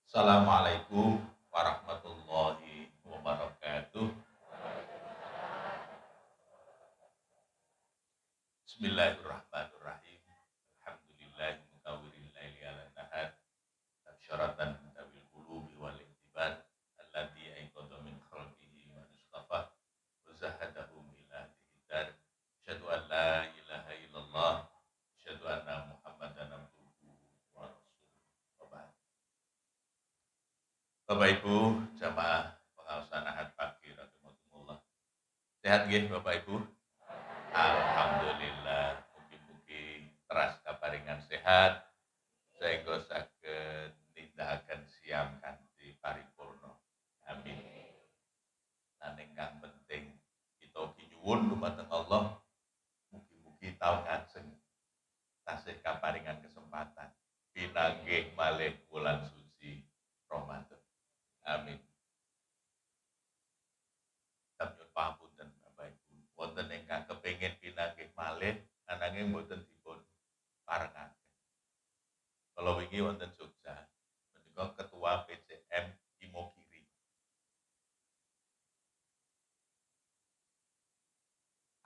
Assalamualaikum warahmatullahi wabarakatuh. Bismillahirrahmanirrahim. Alhamdulillahi mutawwiril laili 'alan nahar. Syaratan tawil qulubi wal intiban. Alladzi aiqadha min khalqihi wa istafa. Wa zahadahum ila dar. Asyhadu an la ilaha illallah. Asyhadu anna Muhammadan abduhu wa rasuluh. Wa ba'd. Bapak Ibu jamaah pengawasan ahad pagi rahimakumullah. Sehat nggih Bapak Ibu? Alhamdulillah, mugi-mugi teras kaparingan sehat, sehingga saged nindakaken siam kanthi paripurna. Amin. Lan ingkang penting kita ugi nyuwun dumateng Allah mugi-mugi taun ngajeng tasih kaparingan kesempatan pinanggih malih wulan suci Ramadan. Amin. Nyuwun pamunten Bapak Ibu. Wonten ingkang kepengin pinanggih malih ananging mboten dipun parengaken. Kala wingi wonten Jogja menika ketua PCM Imogiri.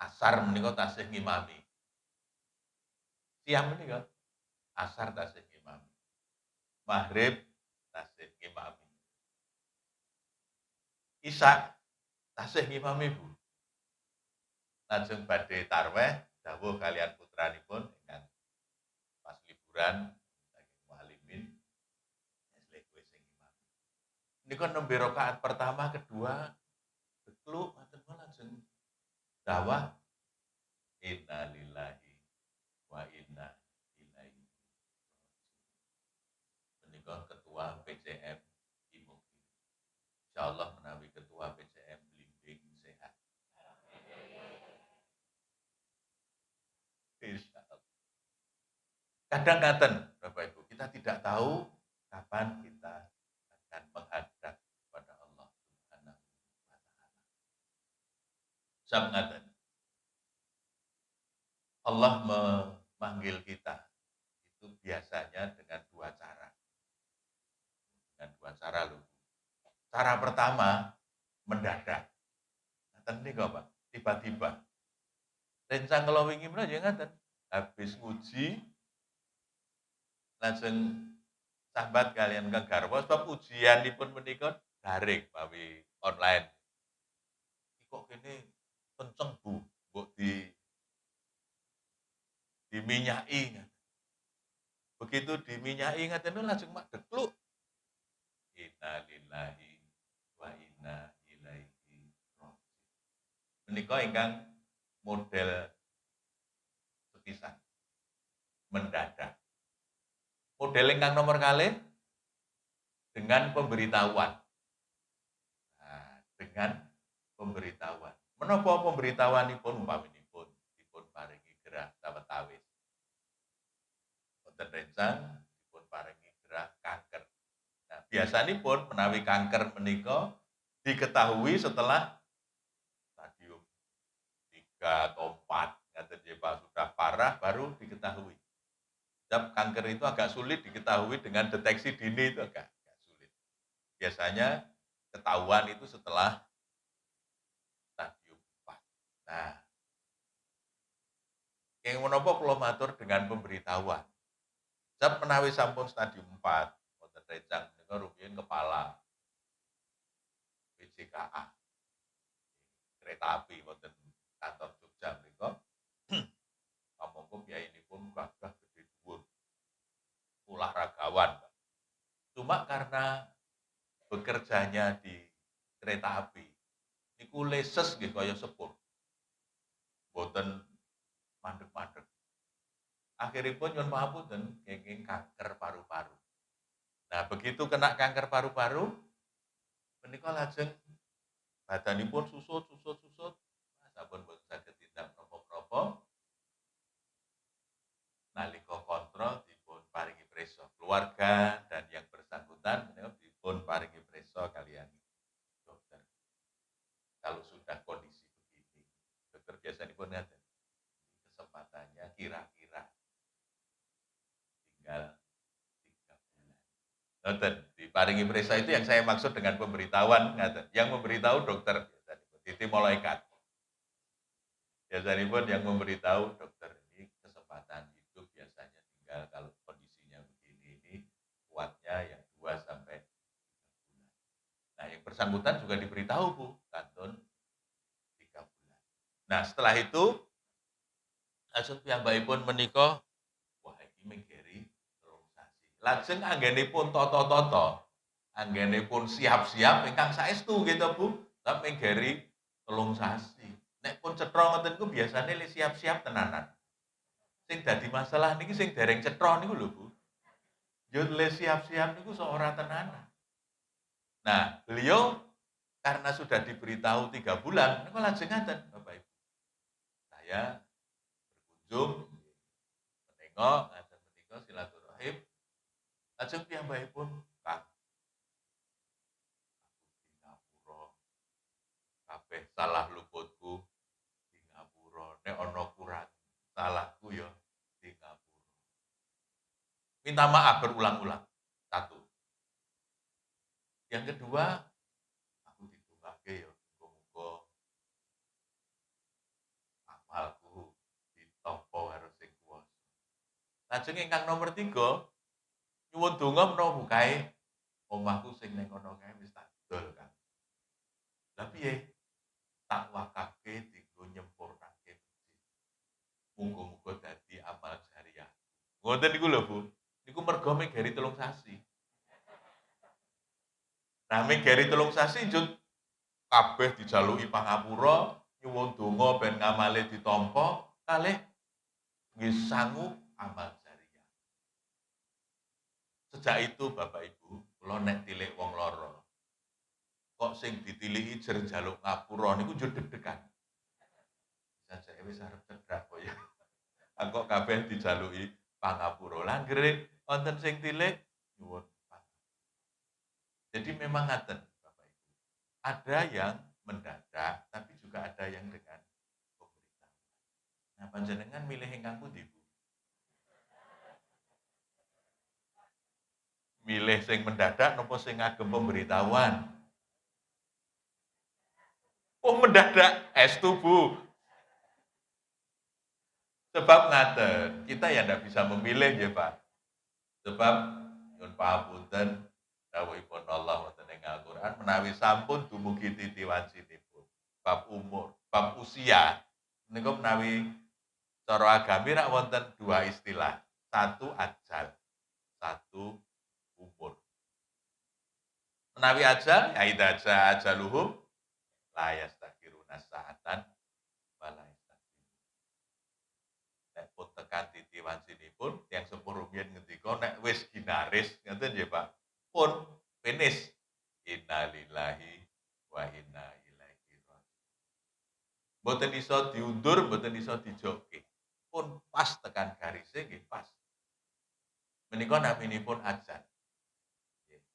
Asar menika tasih ngimami. Siang menika asar tasih ngimami. Maghrib tasih ngimami. Isya tasih ngimami Bu. Lajeng badhe tarweh dawuh kalian putranipun ingkang pas liburan saking mualimin wis kowe sing ngimami. Nika nembe rakaat pertama, kedua bekluk ngoten lajeng dawah inna lillahi wa inna ilaihi raji'un. Menika ketua PCM Imogiri. Insyaallah menawi ketua PCM blimbing sehat. Insyaallah. Kadang ngaten Bapak Ibu, kita tidak tahu kapan kita akan menghadap kepada Allah Subhanahu wa taala. Sab ngaten. Allah memanggil kita itu biasanya dengan dua cara. Dengan dua cara loh. Cara pertama mendadak. Ngaten niku Pak, tiba-tiba. Rencang kala wingi menawa ya ngaten. Habis nguji lajeng sahabat kalian kegarwa sebab ujianipun menika daring mawi online. Iki kok kene kenceng Bu, mbok diminyaki. Begitu diminyaki ngaten niku lajeng mak dekluk. Inna lillahi wa inna ilaihi raji'un. Menika ingkang model sepisan mendadak. Model ingkang nomor kalih dengan pemberitahuan. Nah, dengan pemberitahuan. Menapa pemberitahuanipun umpaminipun dipun paringi gerah sawetawis. Wonten rencang dipun paringi gerah kanker. Nah, biasanipun menawi kanker menika diketahui setelah stadium 3 atau 4 ngaten nggih Pak, sudah parah baru diketahui. Sebab kanker itu agak sulit diketahui dengan deteksi dini itu agak sulit. Biasanya ketahuan itu setelah stadium 4. Nah, yang menapa kula matur dengan pemberitahuan. Sebab menawi sampun stadium 4, wonten rencang menika rumiyin kepala PJKA kereta api wonten kantor Jogja menika. Pamangka biyayanipun gadah gedhe dhuwur. Olahragawan. Cuma karena bekerjanya di kereta api, niku leses nggih kaya sepur. Boten mandeg-mandeg. Akhiripun nyuwun pangapunten kenging kanker paru-paru. Nah, begitu kena kanker paru-paru, menika lajeng badanipun susut, sampun boten saged tindak napa-napa. Nalika kontrol dipun paringi prisa. Keluarga dan yang bersangkutan menika dipun paringi prisa kalian dokter. Kalau sudah kondisi begini, dokter biasanipun ngaten. Kesempatannya kira-kira tinggal 3 bulan. Ngoten diparingi prisa itu yang saya maksud dengan pemberitahuan, yang memberitahu dokter, titi malaikat. Biasanya pun yang memberitahu dokter ini kesempatan hidup biasanya tinggal kalau kondisinya begini ini kuatnya yang 2 sampai 3 bulan. Nah, yang bersangkutan juga diberitahu Bu, kantun 3 bulan. Nah, setelah itu lajeng piyambakipun menika, wah iki menggeri telung sasi. Lajeng anggenipun tata-tata, anggenipun siap-siap ingkang saestu gitu Bu, tapi menggeri telung sasi. Nek pun cetha ngoten niku biasane le siap-siap tenanan. Sing dadi masalah niki sing dereng cetha niku lho Bu. Yo le siap-siap niku sok ora tenanan. Nah, beliau karena sudah diberitahu 3 bulan, niku lajeng ngaten Bapak Ibu. Saya berkunjung, menengok, ngaten menika silaturahim, lajeng piyambakipun, "Kang, di ngapura, kabeh salah luputku di ngapura, nek ana kurang salahku ya di ngapura." Minta maaf berulang-ulang, satu. Yang kedua, aku ditungake ya, muga-muga amalku ditampa karo sing kuwasa. Lajeng ingkang nomor 3, nyuwun donga menawa bukae omahku sing ning kono kae wis tak dol, Kang. Lah piye? Tak wakafke dienggo nyempurnake masjid. Muga-muga dadi amal jariah. Ngoten niku lho, Bu. Niku merga megeri telung sasi. Nah, megeri telung sasi njut kabeh dijaluki pangapura, nyuwun donga ben ngamale ditampa, kalih nggih sangu amal jariah. Sejak itu Bapak Ibu, kula nek tilik wong lara, kok sing ditiliki jer njaluk ngapura niku njur deg-degan. Sajake wis arep cedhak kok ya. Kok kabeh dijaluki pangapura. Lah anggere wonten sing tilik nyuwun pangapura. Jadi memang ngaten Bapak Ibu. Ada yang mendadak, tapi juga ada yang dengan pemberitahuan. Nah, panjenengan milih ingkang pundi, Bu? Milih sing mendadak napa sing ngagem pemberitahuan? Oh, mendadak, estu, Bu. Sebab ngaten, kita ya ndak bisa memilih ya, Pak. Sebab nyuwun pangapunten dawuhipun Allah wonten ing Al-Qur'an menawi sampun dumugi titi wancinipun bab umur, bab usia niku menawi cara agami rak wonten 2 istilah. Satu ajal, satu umur. Menawi ajal ya idza jaa ajaluhum la yastakhiruna sa'atan wa la yastaqdimun. Nek pun tekan titi wancinipun yang sepuh rumiyin ngendika nek wis ginaris ngoten nggih Pak. Pun finish. Innalillahi wa inna ilaihi raji'un. Mboten iso diundur, mboten iso dijokke. Pun pas tekan garise nggih pas. Menika naminipun ajal. Nggih.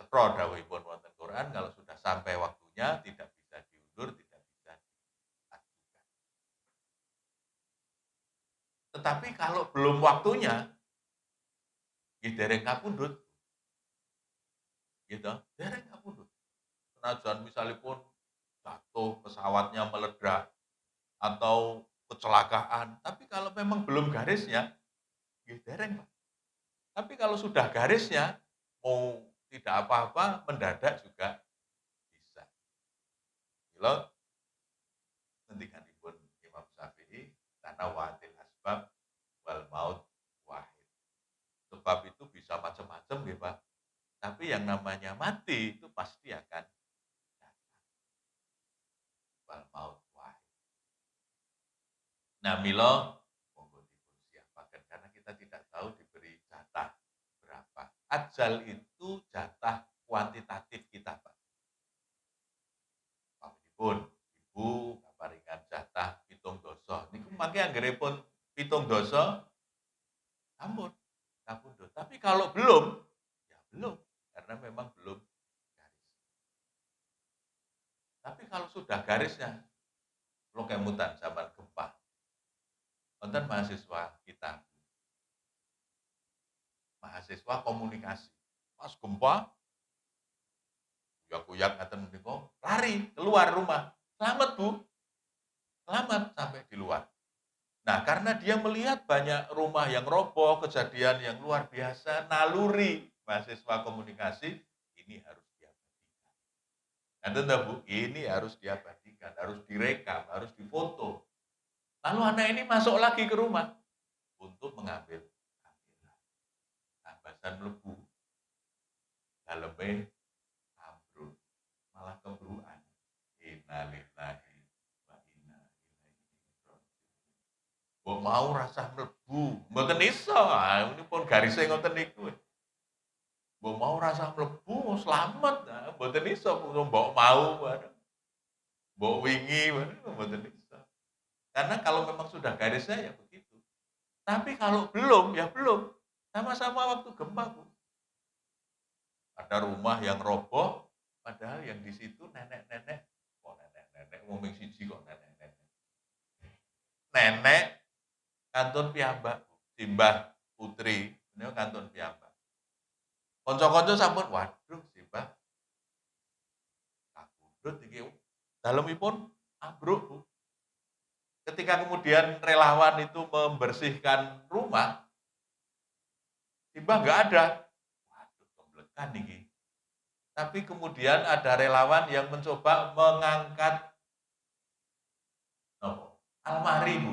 Cetha dawuhipun wonten Quran kalau sudah sampai waktunya tidak bisa diundur, tidak bisa diajukan. Tetapi kalau belum waktunya, nggih dereng kapundhut, gitu, dereng kapundhut. Senajan misalipun jatuh, pesawatnya meledak, atau kecelakaan, tapi kalau memang belum garisnya, nggih dereng, Pak. Tapi kalau sudah garisnya, mau tidak apa-apa, mendadak juga bisa. Mila ngendikanipun Imam Syafi'i, "Tanawatil asbab wal maut wahid." Sebab itu bisa macam-macam nggih, Pak. Tapi yang namanya mati itu pasti akan datang. Wal maut wahid. Nah, mila monggo dipun siapaken karena kita tidak tahu diberi jatah berapa. Ajal itu jatah kuantitatif kita, Pak. Pamanipun ibu kaparingan jatah 7 dasa. Niku mangke anggenipun 7 dasa ampun kapundhut. Tapi kalau belum, ya belum karena memang belum garis. Tapi kalau sudah garisnya, lo kemutan zaman gempa. Wonten mahasiswa kita, mahasiswa komunikasi. Pas gempa, kuyak-kuyak ngaten niku, lari keluar rumah. Selamat Bu, selamat sampai di luar. Nah, karena dia melihat banyak rumah yang roboh, kejadian yang luar biasa, naluri mahasiswa komunikasi, ini harus diabadikan. Ngaten ta Bu, ini harus diabadikan, harus direkam, harus difoto. Lalu anak ini masuk lagi ke rumah untuk mengambil kamera. Ambasan mlebu, daleme ambruk, malah kebruan. Innalillahi wa inna ilaihi raji'un. Mbok mau rasah mlebu, mboten iso. Ini pun garise ngoten niku. Mbok mau rasah mlebu slamet, mboten iso mbok mau bareng. Mbok wingi bareng mboten iso. Karena kalau memang sudah garisnya ya begitu. Tapi kalau belum, ya belum. Sama-sama waktu gempa, Bu. Ada rumah yang roboh, padahal yang di situ nenek-nenek, kok nenek-nenek, wong ming siji kok nenek-nenek. Nenek kantun piyambak, simbah putri, niku kantun piyambak. Kanca-kanca sampun, waduh simbah, kapundhut iki. Dalemipun ambruk, Bu. Ketika kemudian relawan itu membersihkan rumah, simbah nggak ada. Waduh, keblekan iki. Tapi kemudian ada relawan yang mencoba mengangkat almari, Bu.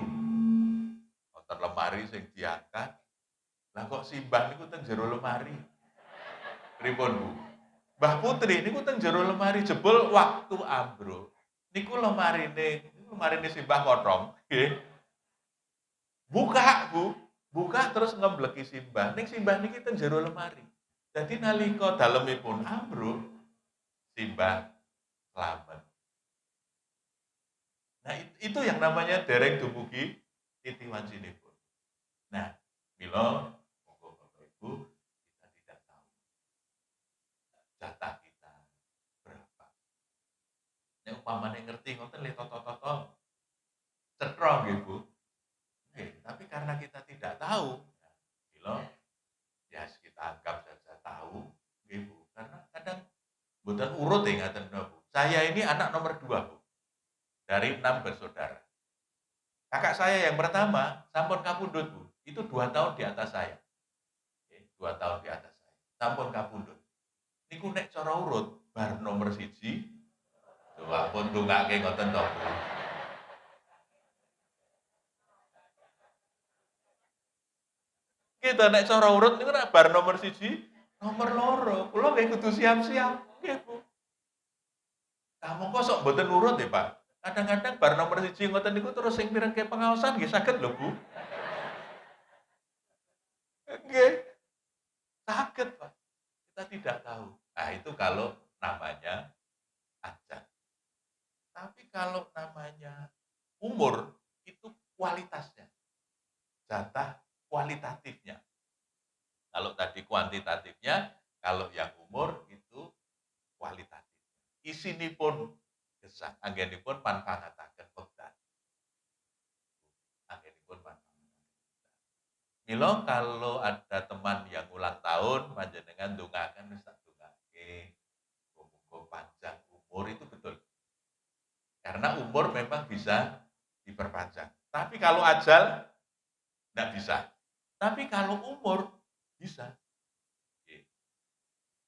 Wonten lemari sing diangkat. Lah kok simbah niku teng jero lemari. Pripun, Bu? Mbah Putri niku teng jero lemari, jebul waktu ambruk. Niku lemarine simbah kothong, nggih. Buka, Bu. Buka terus ngembleki simbah. Ning simbah niki teng jero lemari. Jadi nalika dalemipun ambruk, simbah slamet. Nah, itu yang namanya dereng dumugi titi wancinipun. Nah, mila monggo Bapak Ibu, kita tidak tahu jatah kita berapa. Nek umpamane ngerti ngoten le toto-toto cetha nggih Bu. Nggih, tapi karena kita tidak tahu, nah, mila ya kita anggap saja tahu nggih Bu. Karena kadang mboten urut ngaten Bu. Saya ini anak nomor 2 Bu, dari 6 bersaudara. Kakak saya yang pertama sampun kapundhut Bu, itu 2 tahun di atas saya. 2 tahun di atas saya. Sampun kapundhut. Niku nek cara urut bar nomor 1, coba pun ndongake ngoten to Bu. Kita nek cara urut niku nek bar nomor 1, nomor 2, kula nggih kudu siap-siap, nggih Bu. Kamu kok sok mboten urut ya Pak? Kadang-kadang bar nomor 1 ngoten niku terus sing mirengke pengaosan nggih saged lho Bu. Nggih, saged Pak. Kita tidak tahu. Nah, itu kalau namanya ajal. Tapi kalau namanya umur, itu kualitasnya, jatah kualitatifnya. Kalau tadi kuantitatifnya, kalau yang umur itu kualitatif. Isinipun gesang, anggenipun panpangataken wekdal. Anggenipun panpangataken. Mila kalau ada teman yang ulang tahun, panjenengan ndongaken wis tak ndongake. Muga-muga panjang umur itu betul. Karena umur memang bisa diperpanjang. Tapi kalau ajal, tidak bisa. Tapi kalau umur, bisa.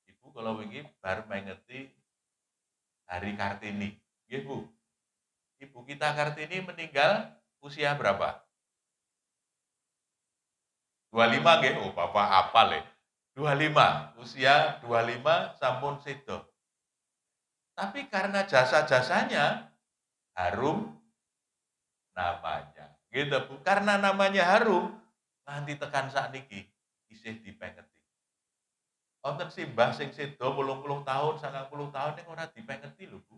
Ibu kalau wingi baru mengeti Hari Kartini. Nggih, Bu. Ibu kita Kartini meninggal usia berapa? 25 nggih. Oh, Bapak hafal ya. 25. Usia 25 sampun sedo. Tapi karena jasa-jasanya harum namanya. Gitu, Bu. Karena namanya harum, nanti tekan sakniki isih dipengeti. Wonten simbah sing sedo 80 tahun, 90 tahun ning ora dipengeti lho, Bu.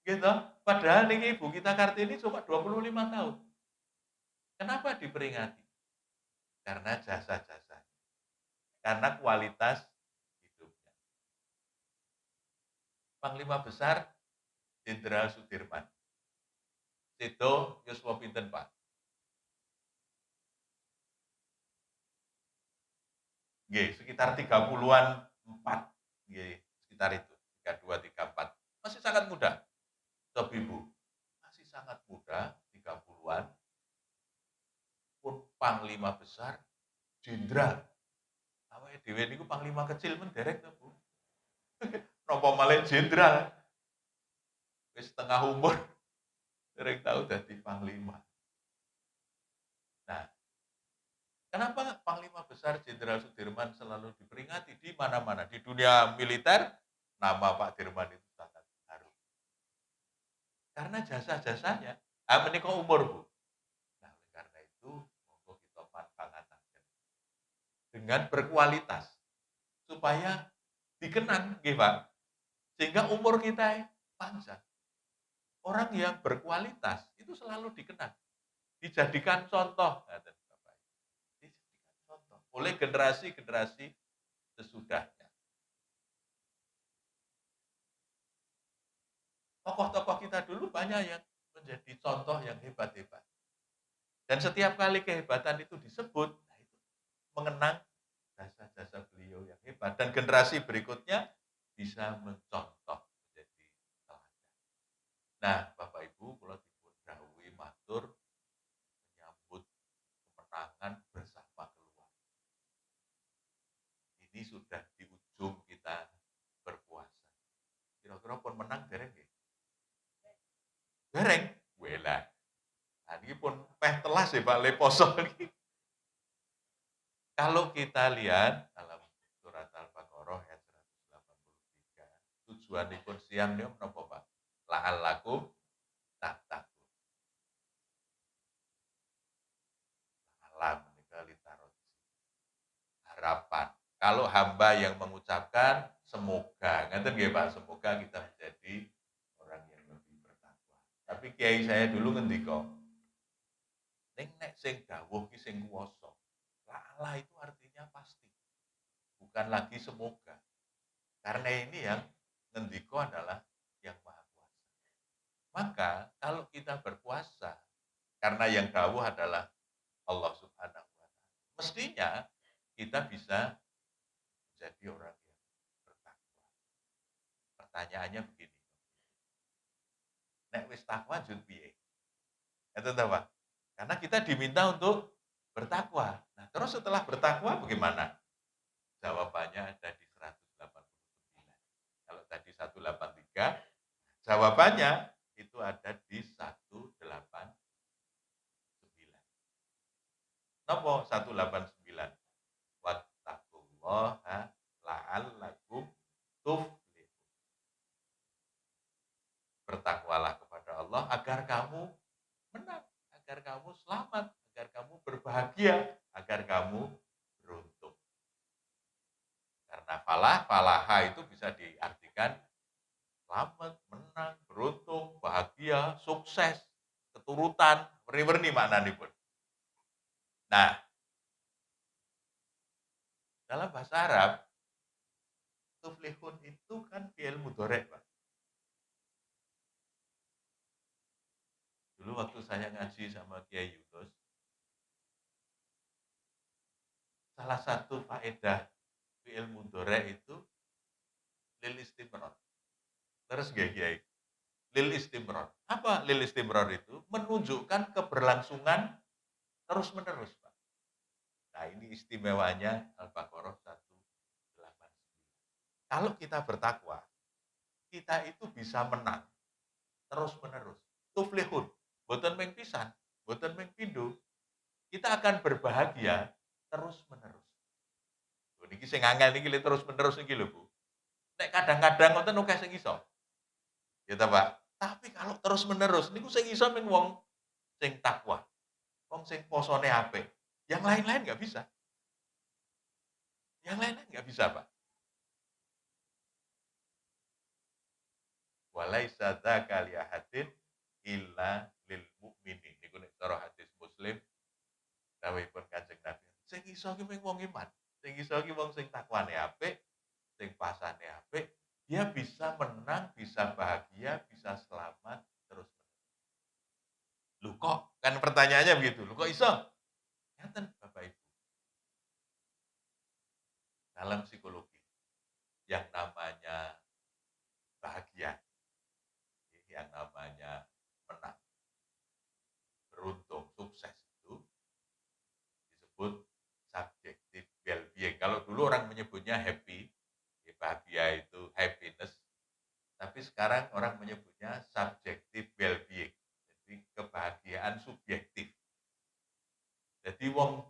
Gitu. Padahal niki Ibu kita Kartini cuma 25 tahun. Kenapa diperingati? Karena jasa-jasa. Karena kualitas hidupnya. Panglima Besar Jenderal Sudirman. Sedo yuswa pinten, Pak? Nggih, sekitar 30-an 4, nggih, sekitar itu, 32, 34. Masih sangat muda, Sob Ibu. Masih sangat muda, 30-an, pun panglima besar, jenderal. Awake dhewe niku panglima kecil men derek to, Bu. Napa malih jenderal, wis setengah umur, dereng tau dadi panglima. Nah, kenapa Panglima Besar Jenderal Sudirman selalu diperingati di mana-mana? Di dunia militer, nama Pak Dirman itu sangat harum. Karena jasa-jasanya, menika umur, Bu. Nah, oleh karena itu, monggo kita manfaataken dengan berkualitas supaya dikenang, nggih, Pak. Sehingga umur kita panjang. Orang yang berkualitas itu selalu dikenang, dijadikan contoh, ngaten Bapak. Dijadikan contoh oleh generasi-generasi sesudahnya. Tokoh-tokoh kita dulu banyak yang menjadi contoh yang hebat-hebat. Dan setiap kali kehebatan itu disebut, nah itu mengenang jasa-jasa beliau yang hebat. Dan generasi berikutnya bisa mencontoh menjadi teladan. Nah, Bapak Ibu, kula dipun dawuhi matur menyambut kemenangan bersama keluarga. Ini sudah di ujung kita berpuasa. Kira-kira pun menang dereng nggih? Dereng? Welah. Nah, ini pun peh telas ya Pak, le poso ini. Kalau kita lihat dalam surat Al-Baqarah ayat 183, tujuanipun siam niku menapa Pak? La'allakum tattaqun. Alam menika litaroji. Harapan. Kalau hamba yang mengucapkan semoga, ngeten nggih Pak, semoga kita menjadi orang yang lebih bertakwa. Tapi kiai saya dulu ngendika, ning nek sing dawuh ki sing kuwasa. La'alla itu artinya pasti, bukan lagi semoga. Karena ini yang ngendika adalah yang Maha Kuasa. Maka kalau kita berpuasa, karena yang dawuh adalah Allah Subhanahu wa taala, mestinya kita bisa menjadi orang yang bertakwa. Pertanyaannya begini, nek wis takwa jud piye? Itu tahu Pak? Karena kita diminta untuk bertakwa. Nah, terus setelah bertakwa bagaimana? Jawabannya ada di 189. Kalau tadi 183, jawabannya itu ada di 189. Napa 189? Wattaqullaha la'allakum tuflihun. Bertakwalah kepada Allah agar kamu menang, agar kamu selamat, agar kamu berbahagia, agar kamu beruntung. Karena falaha itu bisa diartikan selamat, menang, beruntung, bahagia, sukses, keturutan, werni-werni maknanipun. Nah, dalam bahasa Arab, tuflihun itu kan fi'il mudhari', Pak. Dulu waktu saya ngaji sama Kiai Yunus, salah satu faedah fi'il mudhari' itu lil istimrar. Terus nggih Kiai, lil istimrar. Apa lil istimrar itu? Menunjukkan keberlangsungan terus-menerus, Pak. Nah, ini istimewanya Al-Baqarah 189. Kalau kita bertakwa, kita itu bisa menang terus-menerus. Tuflihun, boten ming pisan, boten ming pindho. Kita akan berbahagia terus-menerus. Niki sing angel niki terus-menerus niki lho, Bu. Nek kadang-kadang ngoten akeh sing iso. Ya ta, Pak? Tapi kalau terus-menerus niku sing iso mung wong sing takwa, wong sing posone apik. Yang lain-lain nggak bisa. Yang lain-lain nggak bisa, Pak. Walaisa dzaka li ahadin illa lil mukminin. Niku nek cara hadis Muslim dawuhipun Kanjeng Nabi. Sing iso ki mung wong iman. Sing iso ki wong sing takwane apik, sing pasane apik, dia bisa menang, bisa bahagia, bisa selamat terus. Lho kok? Kan pertanyaannya begitu. Lho kok iso? Ngeten Bapak Ibu. dalam psikologi yang namanya bahagia, yang namanya menang, beruntung, sukses itu disebut subjective well-being. Kalau dulu orang menyebutnya happy, bahagia itu happiness, tapi sekarang orang menyebutnya subjective well-being. Jadi kebahagiaan subjektif. Jadi wong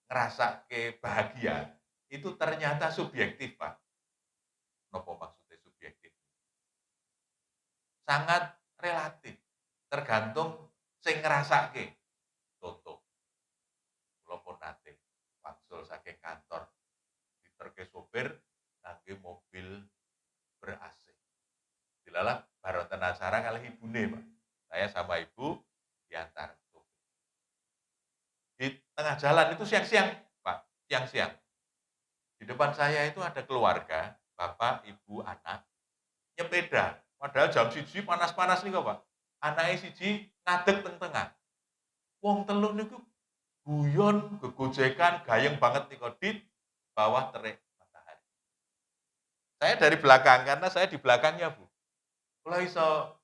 ngerasa ke bahagia itu ternyata subjektif, Pak. Nopo maksudnya subjektif? Sangat relatif, tergantung sing ngrasake. Contoh, kula pun nate wangsul saking kantor diterke sopir ngangge mobil ber-AC. Dilalah baronten acara kalih ibune, Pak. Saya sama ibu diantar. Di tengah jalan itu siang-siang, Pak, siang-siang. Di depan saya itu ada keluarga, bapak, ibu, anak, nyepeda. Padahal jam 1 panas-panas nih kok, Pak. Anaknya siji ngadeg teng tengah. Wong telu niku guyon, gegojekan, gayeng banget nih kok di bawah terik matahari. Saya dari belakang karena saya di belakangnya, Bu. Kula iso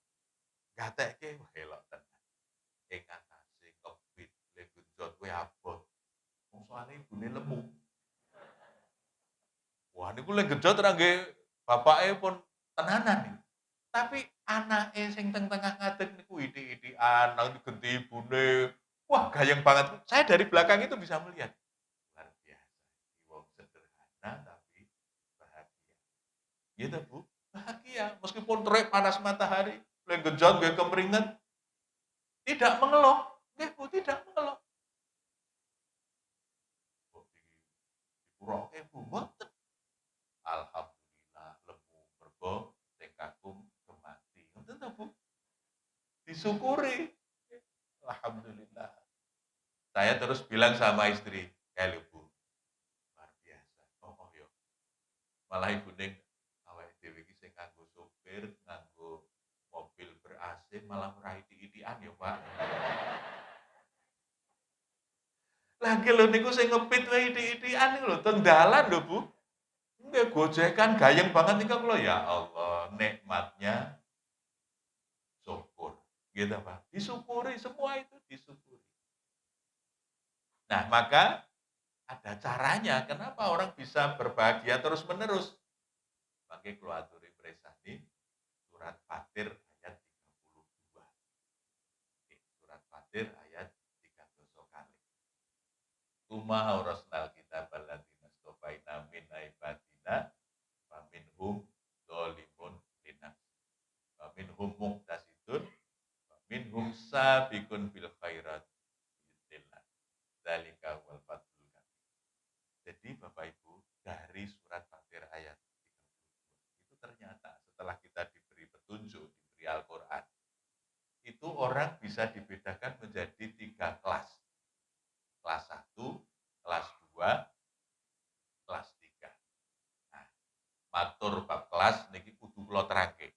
gatekke wah elok tenan. Ing atase kebit, le genjot kuwi abot. Wong soalé ibune lemu. Wah niku le genjot ra nggih bapake pun tenanan nih. Tapi anake sing teng tengah ngadeg niku itik-itikan nang digenti ibune. Wah, gayeng banget. Saya dari belakang itu bisa melihat. Luar biasa. Wong sederhana tapi bahagia. Gitu, Bu. Bahagia meskipun terik panas matahari, le genjot nggih kemringet, tidak mengeluh. Nggih, Bu, tidak mengeluh. Kok dipuroke, Bu? Mboten. Alhamdulillah lemu mergo sing kagum kemati. Ngoten to, Bu? Disyukuri. Alhamdulillah. Saya terus bilang sama istri, "Eh lho Bu, luar biasa. Oh yo. Malah ibune awake dhewe iki sing nganggo sopir, nganggo mobil ber-AC malah ora itik-itikan ya, Pak." Lagi lho niku sing ngepit wae itik-itikan niku lho teng dalan lho, Bu. Nggih gojekan gayeng banget niku kula, ya Allah, nikmatnya syukur. Gitu, Pak. Disyukuri, semua itu disyukuri. Nah, maka ada caranya kenapa orang bisa berbahagia terus-menerus. Mangke kula aturi presani surat Fatir ayat 32. Oke, surat Fatir ayat 32 kali. Tuma aurasnal kitab alladziina stofaina min ibadina wa minhum dzalimun linafsi wa minhum muqtasidun wa minhum sabiqun bil khairat biidznillah. Dzalika huwal fadlul kabir. Jadi Bapak Ibu, dari surat Fatir ayat 32 itu ternyata setelah kita diberi petunjuk, diberi Al-Qur'an, itu orang bisa dibedakan menjadi 3 kelas. Kelas 1, kelas 2, kelas 3. Nah, matur bab kelas niki kudu kula terangke.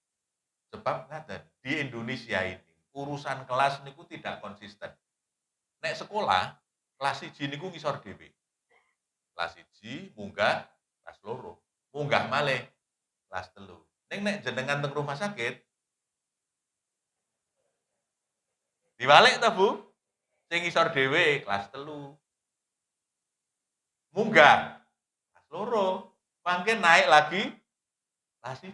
Sebab ngaten, di Indonesia ini urusan kelas niku tidak konsisten. Nek sekolah, kelas 1 niku ngisor dhewe. Kelas 1 munggah, kelas 2 munggah malih, kelas 3. Ning nek jenengan teng rumah sakit, diwalik to, Bu? Sing ngisor dhewe kelas 3. Munggah, kelas 2. Mangke naik lagi kelas 1.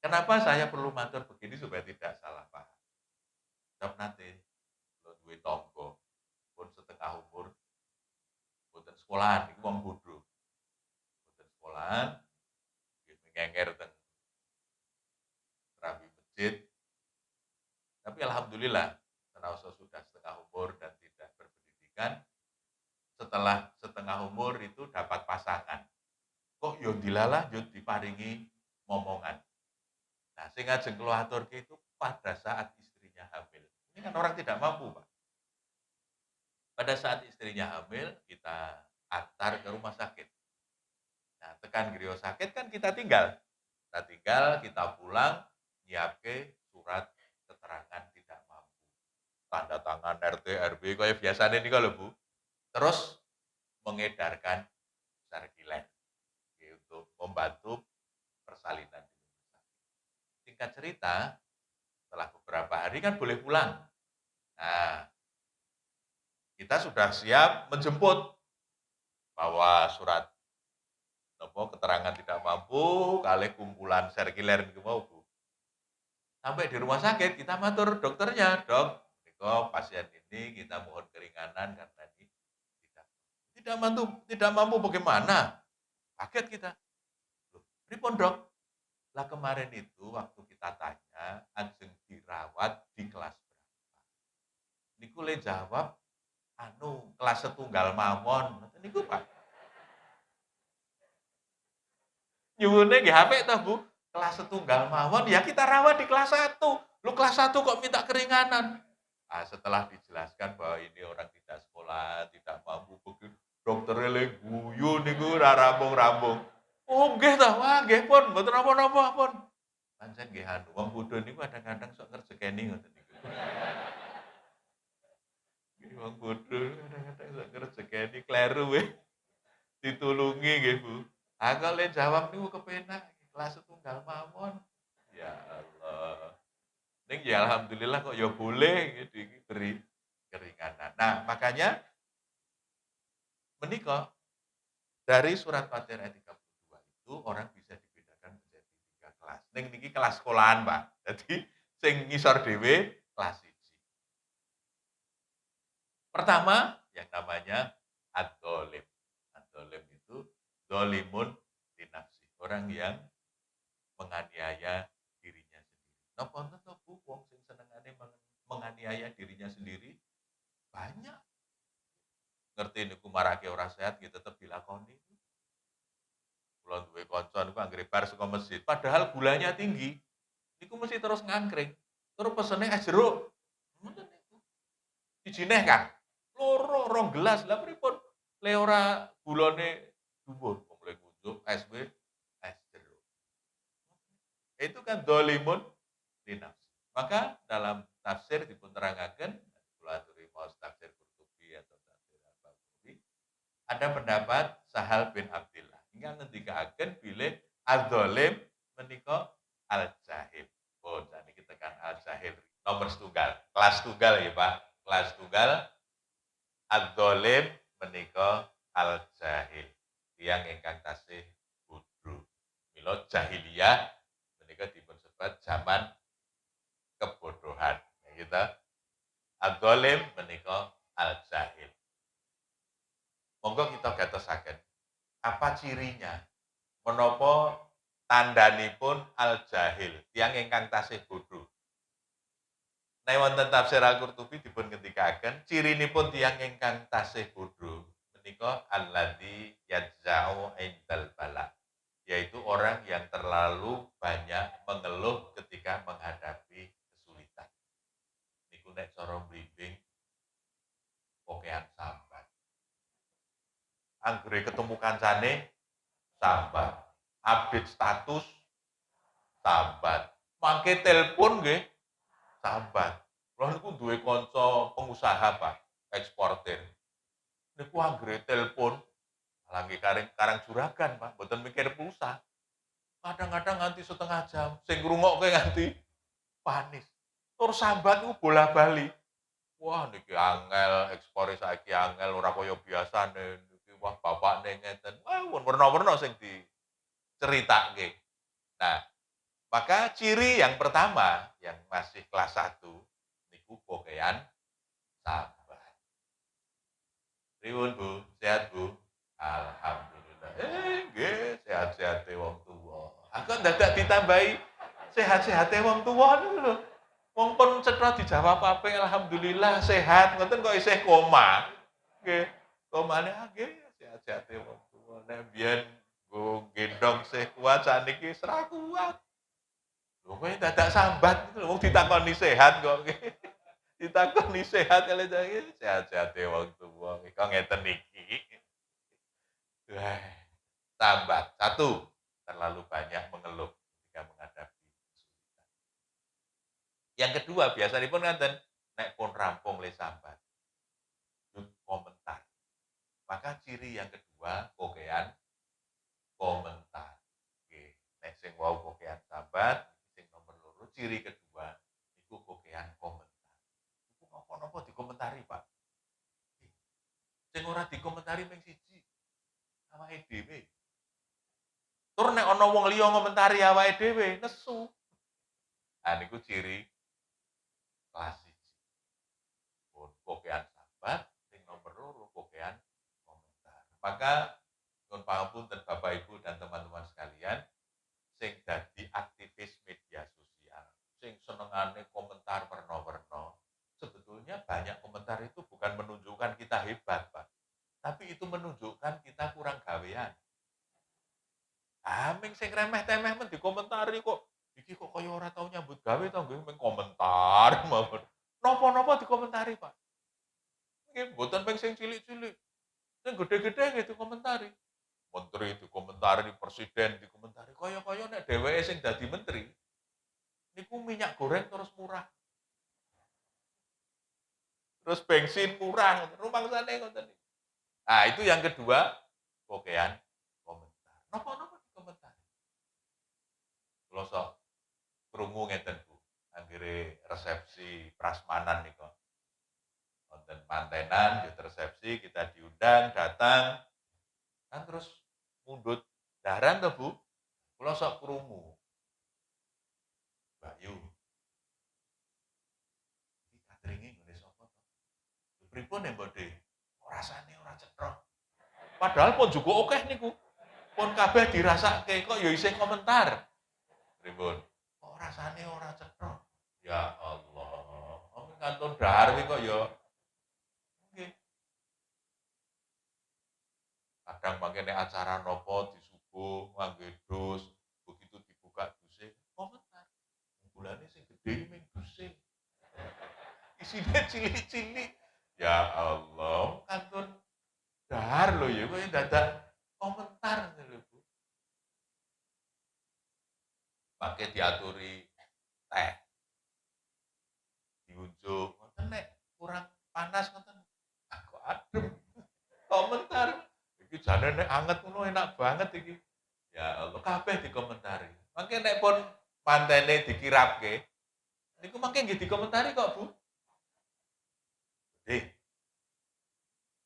Kenapa saya perlu matur begini supaya tidak salah paham. Sebab nate kula duwe tangga pun setengah umur boten sekolahan niku wong bodho. Boten sekolahan, nggih mengenger teng rambi masjid. Tapi alhamdulillah senaosa sudah setengah umur dan tidak berpendidikan, setelah setengah umur itu dapat pasangan. Kok yo dilalah yo diparingi momongan. Nah, sing ajeng kula aturke itu pada saat istrinya hamil. Ini kan orang tidak mampu, Pak. Pada saat istrinya hamil, kita antar ke rumah sakit. Nah, tekan griya sakit kan kita tinggal. Kita tinggal, kita pulang, nyiapke surat keterangan tidak mampu. Tanda tangan RT RW kaya biasane nika lho, Bu. Terus mengedarkan sarkilen untuk membantu persalinan. Singkat cerita, setelah beberapa hari kan boleh pulang. Nah, kita sudah siap menjemput, bawa surat keterangan tidak mampu, kali kumpulan sirkuler niku mau, Bu. Sampai di rumah sakit kita matur dokternya, "Dok, niku pasien ini kita mohon keringanan karena ini tidak mampu bagaimana?" Kaget kita. "Loh, pripun, Dok?" Lah kemarin itu waktu kita tanya, ajeng dirawat di kelas berapa? Niku le jawab, kelas setunggal mawon. Ngoten niku, Pak. Nyuwune nggih apik toh, Bu. Kelas setunggal mawon, ya kita rawat di kelas satu. Lu kelas satu kok minta keringanan? Ah, setelah dijelaskan bahwa ini orang tidak sekolah, tidak mampu begitu, dokternya le guyu niku ora rambung-rambung. Oh nggih toh, wah nggih pun, mboten napa-napa pun. Pancen nggih wong bodho niku kadang-kadang sok ngrejekeni ngoten niku. Nggih wong bodho kadang-kadang sok ngrejekeni kleru weh, ditulungi nggih, Bu. Ah, kok le jawab niku kepenak, kelas setunggal mawon. Ya Allah. Ning ya alhamdulillah kok ya boleh diberi keringanan. Nah, makanya menika dari surat Fatihah ayat 32 itu orang bisa dibedakan menjadi 3 kelas. Ning niki kelas sekolahan, Pak. Jadi sing ngisor dhewe kelas 1. Pertama, yang namanya ad-dzalim. Ad-dzalim itu dzalimun li nafsi, orang yang menganiaya dirinya sendiri. Napa wonten to Bu wong sing senengane menganiaya dirinya sendiri? Banyak. Ngerti niku marake ora sehat nggih tetep dilakoni. Kula duwe kanca niku anggere bar saka masjid, padahal gulanya tinggi, niku mesti terus ngangkring. Terus pesene es jeruk. Ngoten niku. Siji neh, Kang. Loro, 2 gelas. Lah pripun le ora gulane dhuwur, wong le ngunjuk es jeruk. Itu kan dzalimun li nafsi. Maka dalam tafsir dipunterangaken, kula aturi maos tafsir Qurtubi atau tafsir Al-Baghawi, ada pendapat Sahal bin Abdillah. Ingkang ngendikaaken bilih adz-dzalim menika al-jahil. Oh, saniki tekan al-jahil. Nomor setunggal, kelas tunggal ya, Pak. Kelas tunggal adz-dzalim menika al-jahil. Tiyang ingkang tasih bodho. Mila jahiliyah menika dipun sebat zaman kebodohan. Gitu. Adz-dzalim menika al-jahil. Monggo kita gatosaken. Apa cirinya? Menapa tandhanipun al-jahil, tiyang ingkang tasih bodho. Nek wonten tafsir Al-Qurtubi dipun ngendikaken, cirinipun tiyang ingkang tasih bodho menika alladzi yajza'u indal bala, yaitu orang yang terlalu banyak mengeluh ketika menghadapi kesulitan. Niku nek cara mblimbing pokean sambat. Anggere ketemu kancane sambat. Update status sambat. Mangke telepon nggih sambat. Kula niku duwe kanca pengusaha, Pak, eksportir. Niku anggere telepon lagi karang juragan, Pak, mboten mikir pulsa. Kadang-kadang nganti setengah jam, sing ngrungokke nganti panis. Tur sambat niku bola-bali. Wah, niki angel, ekspore saiki angel ora kaya biasane. Niki wah bapakne ngeten. Wah, werna-werna sing diceritake. Nah, maka ciri yang pertama yang masih kelas 1 niku pokean sabar. Pripun Bu? Sehat Bu? Alhamdulillah. Nggih, sehat-sehate wong tuwa. Aku dadak ditambahi sehat-sehate wong tuwa niku lho. Wong pun cetha dijawab apik, alhamdulillah sehat, ngoten kok isih koma. Nggih, komane nggih sehat-sehate wong tuwa. Nek biyen nggo gendong sih kuat, sakniki wis ra kuat. Lho kowe dadak sambat gitu lho, wong ditakoni sehat kok. Ditakoni sehat kali sehat-sehate wong tuwa. Kok ngeten iki. Wah, sambat. Satu, terlalu banyak mengeluh ketika menghadapi kesulitan. Yang kedua, biasanipun ngeten, nek pun rampung le sambat, yut komentar. Maka ciri yang kedua kokean komentar. Oke, nek sing wau kokean sambat, sing nomor loro ciri kedua iku kokean komentar. Iku napa-napa dikomentari, Pak. Sing ora dikomentari mung siji, awake dhewe. Tur nek ana wong liya ngomentari awake dhewe, nesu. Ah niku ciri kelas 1. Pun kokean sambat, sing nomor loro kokean komentar. Maka nyuwun pangapunten Bapak Ibu dan teman-teman sekalian, sing dadi aktivis media sosial, sing senengane komentar werna-werna, sebetulnya banyak komentar itu bukan menunjukkan kita hebat, Pak. Tapi itu menunjukkan kita kurang gawean. Ming sing remeh-temeh men dikomentari kok. Iki kok kaya ora tau nyambut gawe to nggih mung komentar mawon. Napa-napa dikomentari, Pak. Nggih mboten ping sing cilik-cilik. Sing gede-gede nggih dikomentari. Menteri dikomentari, presiden dikomentari. Kaya-kaya nek dheweke sing dadi menteri, niku minyak goreng terus murah. Terus bensin murah, rumangsane ngoten. Nah, itu yang kedua, kokean komentar. Napa-napa dikomentari. Kula sok krungu ngeten, Bu. Anggere resepsi prasmanan nika. Wonten mantenan, yut resepsi, kita diundang, datang, kan terus mundut daharan to, Bu. Kula sok krungu. Mbak Yu, iki cateringe nggone sapa to? Pripun ya Mbok De? Kok rasane ora cetha. Padahal pun juga akeh niku. Pun kabeh dirasake kok ya isih komentar. Pripun? Kok rasane ora cetha. Ya Allah, wong kantun dahar iki kok ya nggih. Kadang mangkene acara nopo disuguh ngangge dus, begitu dibuka duse komentar. Bulane sing gedhe ming duse. Isine cilik-cilik. Ya Allah, kantun dahar lho ya kok dadak komentar lho Bu. Mangke diaturi teh, diunjuk, ngoten nek kurang panas ngoten. Ah kok adem. Komentar. Iki jane nek anget ngono enak banget iki. Ya Allah, kabeh dikomentari. Mangke nek pun mantene dikirapke, niku mangke nggih dikomentari kok, Bu. "Eh,